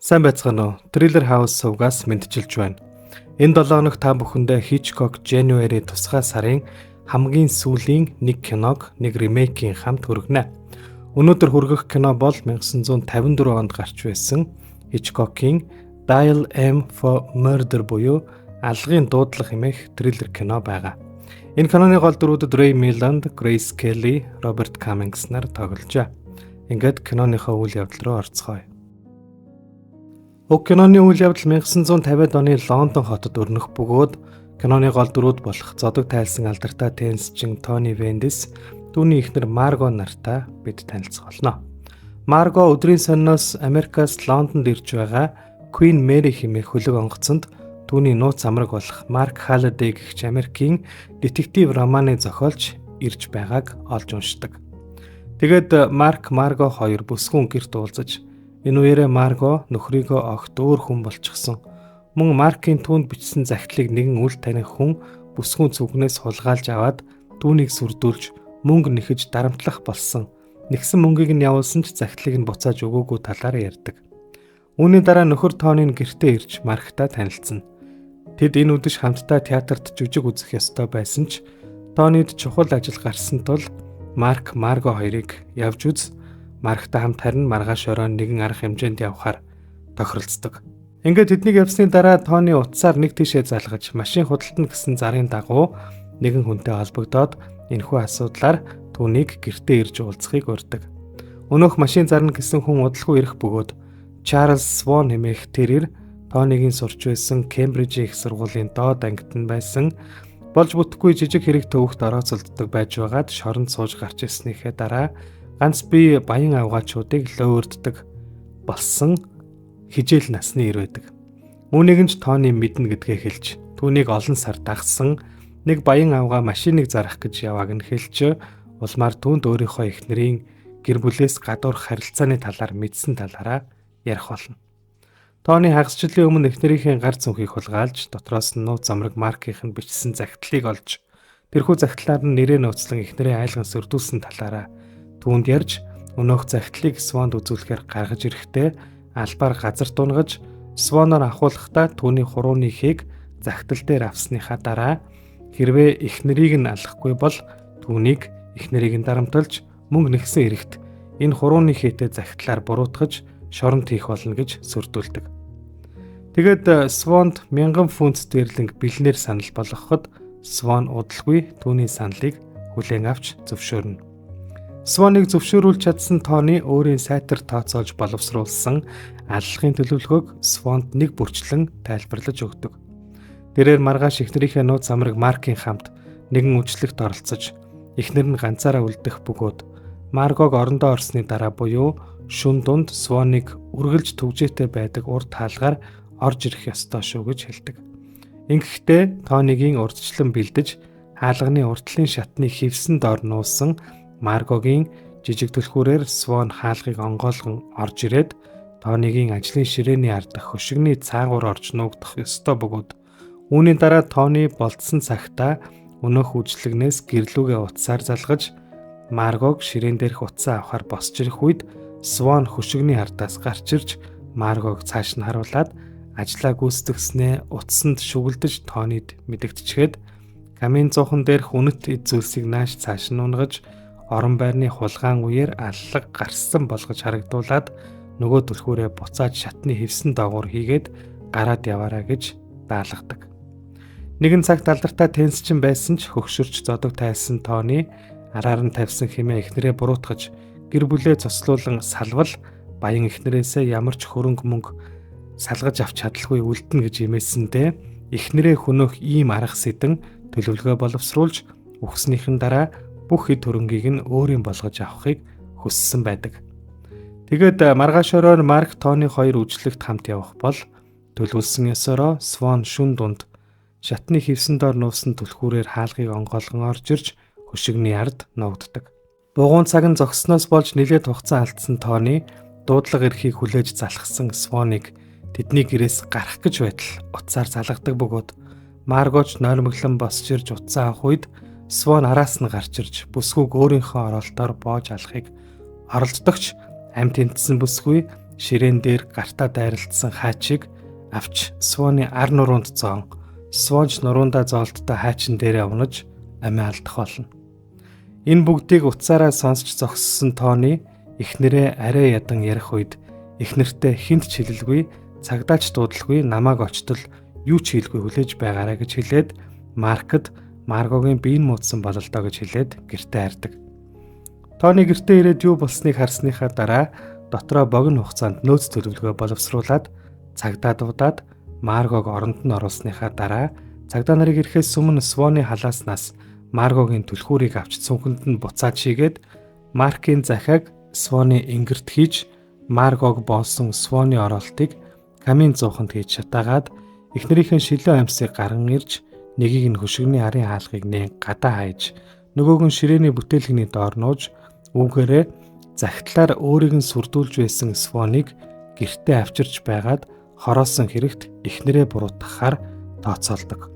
Сайн байцгаана уу? Thriller House сувгаас мэдчилж байна. Энэ 7 хоног та бүхэндээ Hitchcock January тусгай сарын хамгийн сүүлийн нэг киног, нэг ремейкийн хамт хүргэнэ. Өнөөдөр хүргэх кино бол 1954 онд гарч байсан Hitchcock-ийн Dial M for Murder буюу алгын дуудлага хэмээх триллер кино байгаа. Энэ киноны гол дүрүүдэд Ray Milland, Grace Kelly, Robert Cummings нар тогложээ. Ингээд киноныхоо үйл явдал руу орцгоё. Уг киноны үйл явдал 1950-ад оны Лондон хотод өрнөх бөгөөд киноны гол дүрүүд болох зодог тайлсан алдартай теннисчин Тони Вендис, түүний эхнэр Марго нартай бид танилцах болно. Марго өдрийн сониноос Америкаас Лондонд ирж байгаа Queen Mary хэмээх хөлөг онгоцонд түүний нууц амраг болох Mark Halliday гэгч Америкийн детектив романы зохиолч ирж байгааг олж уншдаг. Тэгэд Марго хоёр бүсгүйн гэрт уулзаж энэ үеэрээ Марго нөхрийгөө огт өөр хүн болчихсон. Мөн Маркийн түүнд бичсэн захидлыг нэгэн үл таних хүн бүсгүйн зүгнээс хулгайлж аваад түүнийг сүрдүүлж мөнгө нэхэж дарамтлах болсон. Нэгсэн мөнгийг нь явуулсан ч захидлыг нь буцааж өгөөгүй талаар ярьдаг. Үүний дараа нөхөр Тони гэртээ ирж Марктай танилцсан. Тэд энэ үдэш хамтдаа театрт жүжиг үзэх ёстой байсан ч Тонид чухал ажил гарсан тул Марк Марго хоёрыг явж үз. Марктай хамт харин маргааш оройн нэгэн арга хэмжээнд явхаар тохиролцдог. Ингээд тэднийг явсны дараа Тони утсаар нэг тишээ залгаж машин худалдана гэсэн зарын дагуу нэгэн хүнтэй холбогдоод энэхүү асуудлаар түүнийг гэртээ ирж уулзахыг урьдаг. Өнөөх машин зарна гэсэн хүн удалгүй ирэх бөгөөд Чарлз Свон хэмээх тэрээр Тонигийн сурч байсан Кембрижийн их сургуулийн доод ангид нь байсан болж бүтггүй жижиг хэрэг төвөгт орооцолддог байж байгаад шоронд сууж гарч ирснийхээ дараа ганц би баян авгаачуудыг лөөрддөг болсон хижээл насны ир байдаг. Үүнийг нь ч Тони мэднэ гэдгээ хэлж түүнийг олон сар дагсан нэг баян авгаа машиныг зарах гэж явааг нь хэлж улмаар түүнд өөрийнхөө эхнэрийн гэр бүлээс гадуурх харилцааны талаар мэдсэн талаараа ярих болно. Тони хагасчлалын өмнө эхнэрийнхээ гар зүнхийг хулгайлж дотроос нь нууц замраг Маркийнх нь бичсэн захидлыг олж тэрхүү захидлаар нь нэрээ нөөцлөн эхнэрээ айлган сөрдүүлсэн талаараа түүнд ярьж өнөөх захидлыг Свонд үзүүлэхээр гаргаж ирэхдээ албаар газар дунгаж Своноор ахуулахдаа түүний хурууны ихийг захидал дээр авсныхаа дараа хэрвээ эхнэрийг нь алахгүй бол түүнийг эхнэрийг нь дарамтлж мөнгө нэгсэн эрэгт энэ хурууны ихээтэй захидлаар буруутгаж шоронд хийх болно гэж сүрдүүлдэг. Тэгэд Свонд 1000 фунт стерлинг бэлнээр санал болгоход Свон удалгүй түүний саналыг хүлээн авч зөвшөөрнө. Своныг зөвшөөрүүлж чадсан Тони өөрийн сайтар тооцоолж боловсруулсан аллахын төлөвлөгөөг Свонд нэг бүрчлэн тайлбарлаж өгдөг. Тэрээр маргааш эхнэрийнхээ нууц замраг Маркийн хамт нэгэн үйлчлэгт оролцож эхнэр нь ганцаараа үлдэх бөгөөд Маргог орондоо орсны дараа буюу шүн дунд Своныг үргэлж түгжээтэй байдаг урд хаалгаар орж ирэх ёстой шүү гэж хэлдэг. Ингэхдээ Тонигийн урдчлан бэлдэж хаалганы уртлын шатны хевсэн доор нуусан Маргогийн жижиг түлхүүрээр Свон хаалгыг онгойлгон орж ирээд Тонигийн ажлын ширээний ард хөшигний цаагуур орж нуугдах ёстой бөгөөд үүний дараа Тони болцсон цагтаа өнөөх үйлчлэгнээс гэрлүүгээ утсаар залгаж Маргог ширээн дээрх утсаа авахар босч ирэх үед Свон хөшигний ардаас гарч ирж Маргог цааш нь харуулад ажлаа гүйцэтгснээ утсанд шүглдэж Тонид мэдэгдчихэд камин зуухан дээрх үнэт эд зүйлсийг нааш цааш нь унгаж орон байрны хулгаан үеэр аллаг гарсан болгож харагдуулаад нөгөө түлхүүрээ буцааж шатны хевсэн доогуур хийгээд гараад яваарай гэж даалгадаг. Нэгэн цагт алдартай теннисчин байсан ч хөгшөрч зодог тайлсан Тони араар нь тавьсан хэмээн эхнэрээ буруутгаж гэр бүлээ цослуулан салвал баян эхнэрээсээ ямар ч хөрөнгө мөнгө салгаж авч чадалгүй үлдэнэ гэж эмээсэндээ эхнэрээ хөнөөх ийм арга сэдэн төлөвлөгөө боловсруулж өгснийхэн дараа бүх хэд хөрөнгийг нь өөрийн болгож авахыг хүссэн байдаг. Тэгэд маргааш оройн Марк Тони хоёр үйлчлэгт хамт явах бол төлөвлөсөн ёсороо Свон шүн дунд шатны хевсэн доор нуусан түлхүүрээр хаалгыг онгойлгон орж ирж хөшигний ард нуугддаг. Бугуун цаг нь зогссноос болж нэлээд хугацаа алдсан Тони дуудлага эрхийг хүлээж залхсан Своныг тэдний гэрээс гарах гэж байтал утсаар залгадаг бөгөөд Маргоч нойлмоглон босч ирж утсаа авах үед Свон араас нь гарч ирж бүсгүйг өөрийнхөө оролтоор боож алахыг оролддогч амт тэнцсэн бүсгүй ширээн дээр гартаа дайралтсан хаачийг авч Своны ар нуруунд зоон, Свонч нуруундаа зоолттой хаачин дээрээ унаж амиа алдах болно. Энэ бүгдийг утсаараа сонсч зогссон Тони эхнэрээ арай ядан ярих үед эхнэртэй хинт ч хэлэлгүй, цагдаач дуудалгүй намааг очтол юу ч хийлгүй хүлээж байгаарай гэж хэлээд Маркд Маргогийн биеийн муудсан бололдоо гэж хэлээд гэртээ хардаг. Тони гэртээ ирээд юу болсныг харсныхаа дараа дотроо богино хугацаанд нөөц төлөвлөгөө боловсруулад цагдаа дуудаад Маргог оронд нь оруулсныхаа дараа цагдаа нарыг ирэхээс өмнө Своны халааснаас Маргогийн түлхүүрийг авч цүнхэнд нь буцаад шигээд Маркийн захиаг Своны ингэрт хийж Маргог боосон Своны оролтыг камин зууханд хийж шатаагаад эхнэрийнхээ шилэн амьсыг гарган ирж нэгийг нь хөшигний арын хаалгыг нээн гадаа хайж нөгөөг нь ширээний бүтээлгний доор нууж үүгээрээ захидлаар өөрийг нь сүрдүүлж байсан Своныг гэртээ авчирч байгаад хороосон хэрэгт эхнэрээ буруутгахаар тооцоолдог.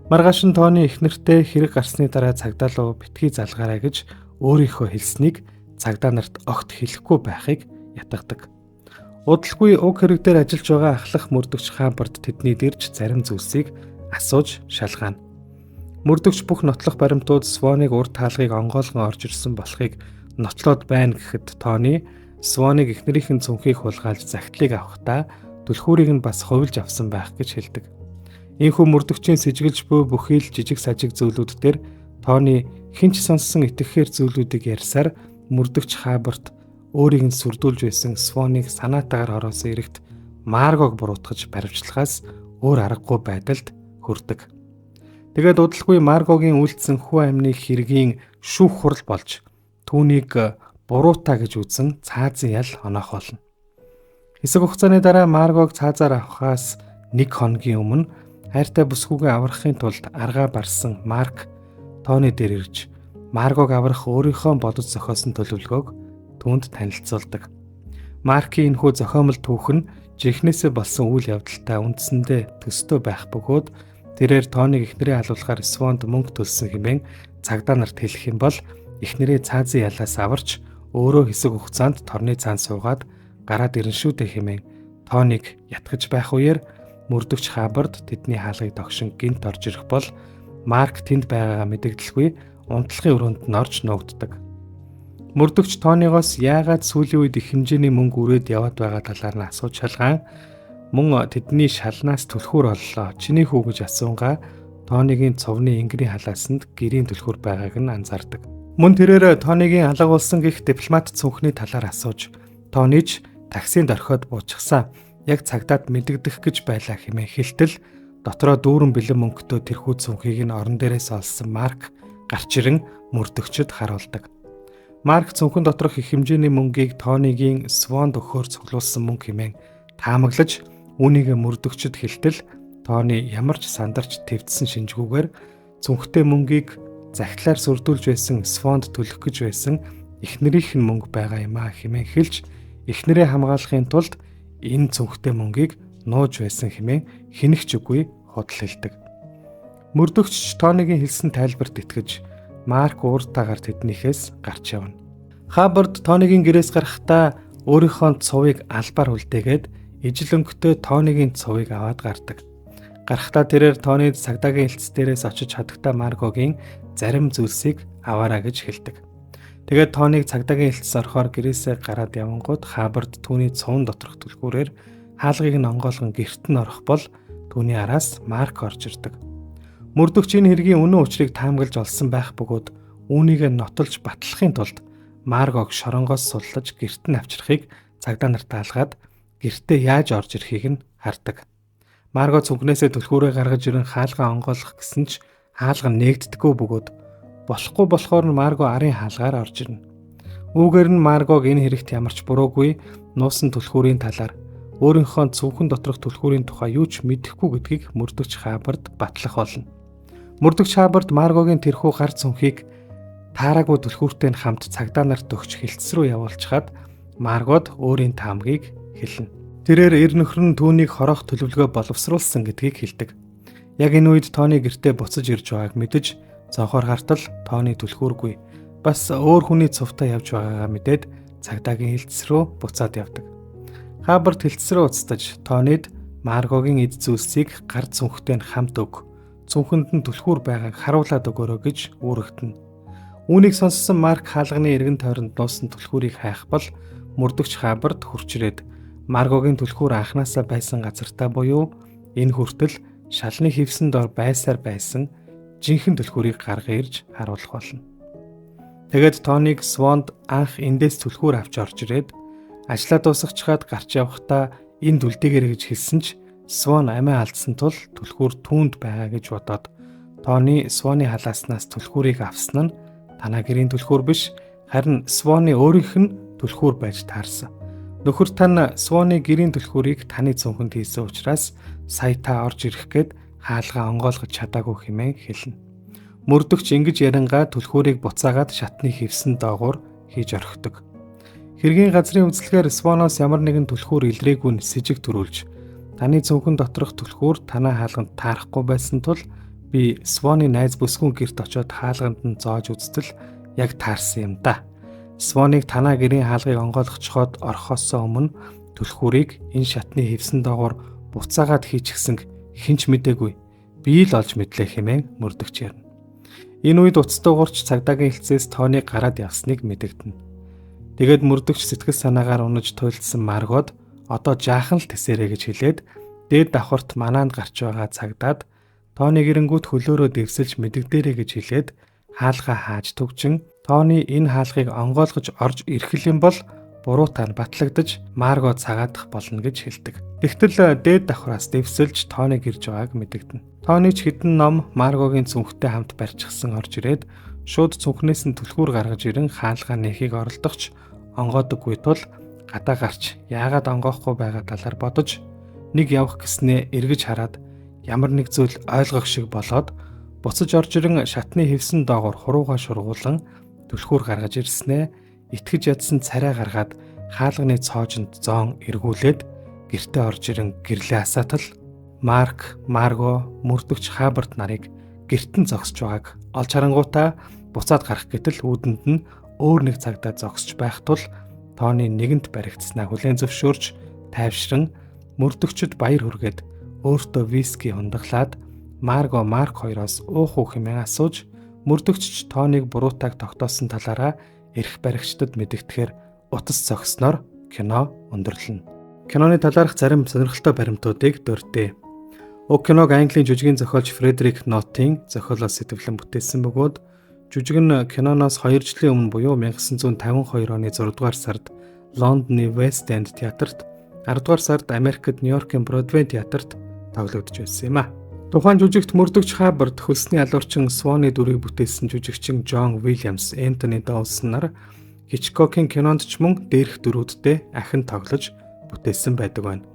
Маргааш нь Тони эхнэртэй хэрэг гарсны дараа цагдаа руу битгий залгаарай гэж өөрийнхөө хэлснийг цагдаа нарт огт хэлэхгүй байхыг ятгадаг. Удалгүй уг хэрэг дээр ажиллаж байгаа ахлах мөрдөгч Хаббард тэдний дэрж зарим зүйлсийг асууж шалгаана. Мөрдөгч бүх нотлох баримтууд Своныг урд хаалгыг онгойлгон орж ирсэн болохыг нотлоод байна гэхэд Тони Своныг эхнэрийнхэн цүнхийг хулгайлж захидлыг авахдаа түлхүүрийг нь бас хувилж авсан байх гэж хэлдэг. Ийхүү мөрдөгчийн сэжиглж буй бүхий л жижиг сажиг зүйлүүд дээр Тони хинч сонссон итгэхээр зүйлүүдийг ярьсаар мөрдөгч Хаббард өөрийг нь сүрдүүлж байсан Своныг санаатаагаар хороосон эрэгт Маргог буруутгаж баривчлахаас өөр аргагүй байдалд хүрдэг. Тэгээд удалгүй Маргогийн үйлдсэн хүү амны хэргийн шүүх хурал болж түүнийг буруутаа гэж үзэн цаазын ял оноох болно. Хэсэг хугацааны дараа Маргог цаазаар авахаас 1 хоногийн өмнө хайртай бүсгүйгээ аврахын тулд аргаа барсан Марк Тони дээр ирж Маргог аврах өөрийнхөө бодож зохиосон төлөвлөгөөг түүнд танилцуулдаг. Маркийн энэхүү зохиомол түүх нь жихнээсээ болсон үйл явдалтай үндсэндээ төстэй байх бөгөөд тэрээр Тониг эхнэрээ халуулахаар Свонд мөнгө төлсөн хэмээн цагдаа нарт хэлэх юм бол эхнэрээ цаазын ялаас аварч өөрөө хэсэг хугацаанд торны цаан суугаад гараад ирэн шүү дээ хэмээн Тониг ятгаж байх үеэр мөрдөгч Хаббард тэдний хаалгыг тогшин гинт орж ирэх бол Марк тэнд байгаагаа мэдэгдэлгүй унтлахын өрөөнд нь орж нуугддаг. Мөрдөгч Тонигоос яагаад сүүлийн үед их хэмжээний мөнгө өрөөд яваад байгаа талаар нь асууж шалгаан мөн тэдний шалнаас түлхүүр оллоо. Чиний хүү гэж асуунгаа Тонигийн цовны ингэрийн халаасанд гэрийн түлхүүр байгааг нь анзаардаг. Мөн тэрээр Тонигийн алга болсон гих дипломат цүнхний талаар асууж Тониж таксинд орхиод буучихсан. Яг цагдаад мэдэгдэх гэж байлаа хэмээн хэлтэл дотроо дүүрэн бэлэн мөнгөтэй тэрхүү цүнхийг нь орон дээрээс олсон Марк гарч ирэн мөрдөгчөд харуулдаг. Марк цүнхэн доторх их хэмжээний мөнгийг Тонигийн Свонд өгөхөөр цуглуулсан мөнгө хэмээн таамаглаж үүнийг мөрдөгчөд хэлтэл Тони ямар ч сандарч твцсэн шинжгүүгээр цүнхтэй мөнгийг захидлаар сүрдүүлж байсан Свонд төлөх гэж байсан эхнэрийнх нь мөнгө байгаа юм а хэмээн хэлж эхнэрээ хамгаалахын тулд энэ цүнхтэй мөнгийг нууж байсан хэмээн хэнэгч үгүй худал хэлдэг. Мөрдөгч Тонигийн хэлсэн тайлбарт итгэж Марк ууртаагаар тэднийхээс гарч явна. Хаббард Тонигийн гэрээс гарахдаа өөрийнхөө цувыг албаар үлдээгээд ижил өнгөтэй Тонигийн цувыг аваад гардаг. Гарахдаа тэрээр Тони цагдаагийн хэлц дээрээс очиж хадагтаа Маргогийн зарим зүйлсийг аваарай гэж хэлдэг. Тэгээд Тониг цагдаагийн хэлц орохоор гэрээсээ гараад явангууд Хаббард түүний цувн доторх түлхүүрээр хаалгыг нь онгойлгон гэрт нь орох бол түүний араас Марк орж ирдэг. Мөрдөгч энэ хэргийн үнэн учрыг таамаглаж олсон байх бөгөөд үүнийг нотолж батлахын тулд Маргог шоронгоос суллаж гэрт нь авчрахыг цагдаа нарт таалгаад гэртээ яаж орж ирэхийг нь хардаг. Марго цүнхнээсээ түлхүүрээ гаргаж ирэн хаалгаа онгойлгох гэсэн ч хаалга нээгддэггүй бөгөөд болохгүй болохоор нь Марго арын хаалгаар орж ирнэ. Үүгээр нь Маргог энэ хэрэгт ямар ч буруугүй нуусан түлхүүрийн талаар өөрийнхөө цүнхэн доторх түлхүүрийн тухай юу ч мэдэхгүй гэдгийг мөрдөгч Хаббард батлах болно. Мөрдөгч Хаббард Маргогийн тэрхүү гар цүнхийг таараагүй түлхүүртэй нь хамт цагдаа нарт өгч хэлтс рүү явуулчихад Маргод өөрийн таамгийг хэлнэ. Тэрээр эр нөхөр нь түүнийг хорох төлөвлөгөө боловсруулсан гэдгийг хэлдэг. Яг энэ үед Тони гэртээ буцаж ирж байгааг мэдэж цонхоор хартал Тони түлхүүргүй бас өөр хүний цувтаа явж байгаагаа мэдээд цагдаагийн хэлтс рүү буцаад явдаг. Хабарт хэлтсрээ уцтаж Тонид Маргогийн эд зүйлсийг гар цүнхтэй нь хамт өг. Цүнхэнд нь түлхүүр байгааг харуулад өгөөрэй гэж үүрэгтэнэ. Үүнийг сонссон Марк хаалганы эргэн тойронд нуусан түлхүүрийг хайх бол мөрдөгч Хабарт хурчрээд Маргогийн түлхүүр анханасаа байсан газартаа буюу энэ хүртэл шалны хивсэн дор байсаар байсан жинхэнэ түлхүүрийг гаргаж ирж харуулах болно. Тэгээд Тоник Свонд анх эндээс түлхүүр авч орж ирээд ажлаа дуусгачаад гарч явахдаа энэ дүлдээгэр гэж хэлсэн ч Свон амиа алдсан тул түлхүүр түүнд байгаа гэж бодоод Тони Своны халааснаас түлхүүрийг авсан нь танаа гэрийн түлхүүр биш, харин Своны өөрийнх нь түлхүүр байж таарсан. Нөхөр тань Своны гэрийн түлхүүрийг таны цүнхэнд хийсэн учраас сая та орж ирэх гээд хаалгаа онгойлгож чадаагүй хэмээн хэлнэ. Мөрдөгч ингэж ярангаа түлхүүрийг буцаагаад шатны хивсэн доогуур хийж орхидог. Хэргийн газрын үзлэгээр Своноос ямар нэгэн түлхүүр илрээгүй нь с ิจ төрүүлж таны цүнхэн доторх түлхүүр танаа хаалганд таарахгүй байсан тул би Своны найз бүсгүн гэрт очиод хаалганд нь зоож үзтэл яг таарсан юм да. Своныг танаа гэрийн хаалгыг онгойлгочхоод орхосоо өмнө түлхүүрийг энэ шатны хивсэн доогуур буцаагаад хийчихсэн хинч мэдээгүй. Би л олж мэдлээ хэмээн мөрдөгч ярина. Энэ үед уцтай уурч цагдаагийн хэлцээс Тоныг гараад явсныг мэдэгдэнэ. Тэгээд мөрдөгч сэтгэл санаагаар унаж туйлдсан Маргод одоо жаахан л тэсэрэ гэж хэлээд дээд давхарт манаанд гарч байгаа цагдаад Тоны гэрэнгүүт хөлөөрөө дэвсэлж мэдэгдээрэй гэж хэлээд хаалгаа хааж төгжин Тони энэ хаалгыг онгойлгож орж ирэх юм бол буруутаа нь батлагдаж Марго цагаадах болно гэж хэлдэг. Тэгтэл дээд давхраас дэвсэлж Тоныг ирж байгааг мэдэгдэнэ. Тони ч хідэн ном Маргогийн цүнхтэй хамт барьчихсан орж ирээд шууд цүнхнээс нь түлхүүр гаргаж ирэн хаалгаа нэхийг оролдогч онгоодоггүй тул гадаа гарч яагаад онгоохгүй байгаа талаар бодож нэг явах гэснээ эргэж хараад ямар нэг зүйл ойлгох шиг болоод буцаж орж ирэн шатны хивсэн доогоор хурууга шургуулan түлхүүр гаргаж ирснээ итгэж ядсан царай гаргаад хаалганы цоожинд зоон эргүүлээд гэртээ орж ирэн гэрлээ асаатал Марк, Марго, мөрдөгч Хабарт нарыг гэртэн зогсож байгааг олж харангуутаа буцаад гарах гэтэл үүдэнд нь өөр нэг цагдаа зогсож байх тул Тони нэгэнт баригдснаа хүлээн зөвшөөрч тайвшран мөрдөгчөд баяр хүргээд өөртөө виски ундаглаад Марго Марк хоёроос уух уу хэмээн асууж мөрдөгч Тоныг буруутайг тогтоосон талаараа эрх баригчдад мэдэгдэхээр утас зогсноор кино өндөрлөнө. Киноны талаарх зарим сонирхолтой баримтуудыг дурдъя. Уг киног Английн жүжигийн зохиолч Фредерик Нотийн зохиолоос сэтгэлэн бүтээсэн бөгөөд жүжиг нь киноноос 2 жилийн өмнө буюу 1952 оны 6 дугаар сард Лондоны West End театрт, 10 дугаар сард Америкт Нью-Йоркийн Бродвей театрт тоглогдож байсан юм а. Тухайн жүжигт мөрдөгч Хабарт хөлсний алуурчин Своны дүрийг бүтээсэн жүжигчин Джон Уильямс, Энтони Доусон нар Хичкокийн кинонд ч мөн дээрх дүрүүдтэй ахин тоглож бүтээсэн байдаг байна.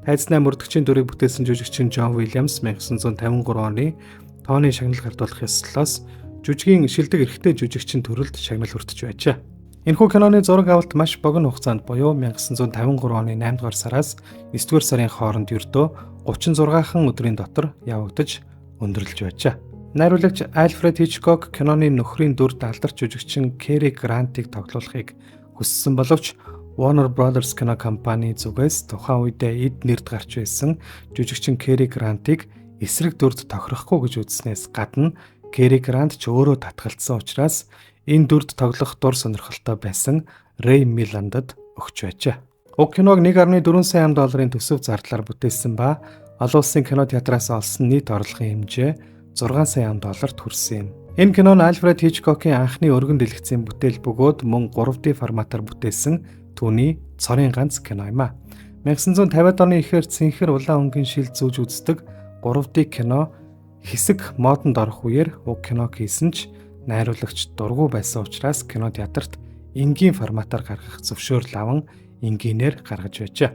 Тайзнаа мөрдөгчийн дүрийг бүтээсэн жүжигчин Джон Уильямс 1953 оны Тоны шагнал гардуулах ёслолоос жүжигийн шилдэг эрхтэй жүжигчин төрөлд шагнал хүртэж байжээ. Энэхүү киноны зураг авалт маш богино хугацаанд буюу 1953 оны 8 дугаар сараас 9 дугаар сарын хооронд ердөө 36хан өдрийн дотор явагдаж өндөрлөж байжээ. Найруулагч Альфред Хичкок киноны нөхрийн дүрд алдарч жүжигчин Кэри Грантыг тоглуулахыг хүссэн боловч Warner Brothers кино компани зүгээс тухайн үедээ эд нэрд гарч байсан жүжигчин Кэри Грантыг эсрэг дүрд тохирохгүй гэж үзснээс гадна Кэри Грант ч өөрөө татгалцсан учраас энэ дүрд тоглох дур сонирхолтой байсан Рэй Миландад өгч байжээ. Уг киног 1.4 сая $1 төсөв зардлаар бүтээсэн ба олон улсын кино театраас олсон нийт орлогын хэмжээ $6 сая хүрсэн юм. Энэ кино нь Альфред Хичкокийн анхны өргөн дэлгэцийн бүтээл бөгөөд мөн 3D форматаар бүтээсэн түүний цорын ганц кино юм а. 1950-ад оны ихэр цэнхэр улаан өнгийн шил зүүж үздэг 3D кино хэсэг модонд орох үеэр уг киног хийсэн ч найруулагч дургүй байсан учраас кино театрт энгийн форматаар гаргах зөвшөөрөл аван энгийнээр гаргаж байжээ.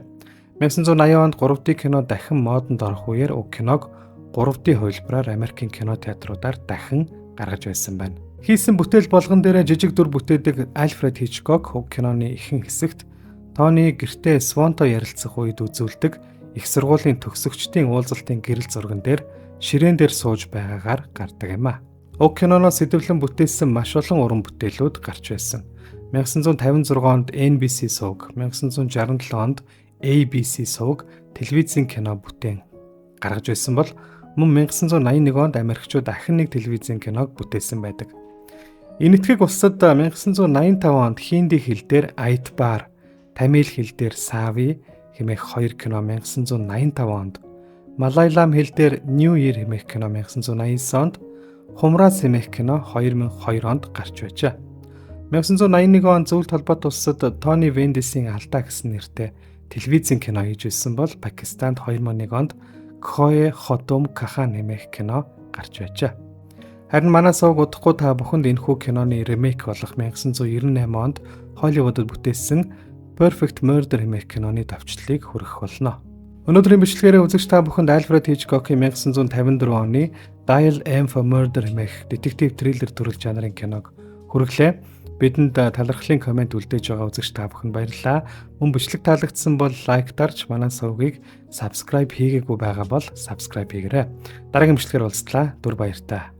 1980 онд 3D кино дахин модонд орох үеэр уг киног 3D хувилбараар Америкийн кино театруудаар дахин гаргаж байсан байна. Хийсэн бүтээл болгон дээр жижиг дүр бүтээдэг Альфред Хичкок уг киноны ихэнх хэсэгт Тони гэртээ Свонтой ярилцах үед үзүүлдэг их сургуулийн төгсөгчдийн уулзалтын гэрэл зурган дээр ширээн дээр сууж байгаагаар гардаг юм а. Уг киноноос сэдвлэн бүтээсэн маш олон уран бүтээлүүд гарч байсан. 1956 онд NBC сууг, 1967 онд ABC суваг телевизийн кино бүтээн гаргаж байсан бол мөн 1981 онд Америкчууд дахин нэг телевизийн киног бүтээсэн байдаг. Энэ этгийг улсад 1985 онд хинди хэл дээр Айтбар, тамил хэл дээр Сави хэмээх 2 кино 1985 онд, Малайлам хэл дээр New Year хэмээх кино 1989 онд, Хумрас хэмээх кино 2002 онд гарч байжээ. 1981 он зөвлөлт холбоот улсад Тони Вендисийн Алдаа гэсэн нэртэй телевизийн кино хийж байсан бол Пакистанд 2001 онд Khoe Khodum Kahan нэмэх кино гарч байжээ. Харин манай сувг удахгүй та бүхэнд энэхүү киноны ремейк болох 1998 онд Холливуудад бүтээсэн Perfect Murder хэмээх киноны давчлалыг хүргэх болно. Өнөөдрийн бичлэгээрээ үзэгч та бүхэнд Альфред Хичкокийн 1954 оны Dial M for Murder хэмээх детектив триллер төрөл жанрын киног хүргэлээ. Бидэнд талархлын комент үлдээж байгаа үзэгч та бүхэнд баярлалаа. Мөн бичлэг таалагдсан бол лайк дарж манай сувгийг subscribe хийгээгүй байгаа бол subscribe хийгээрэй. Дараагийн бичлэгээр уулзлаа. Дүр баяртай.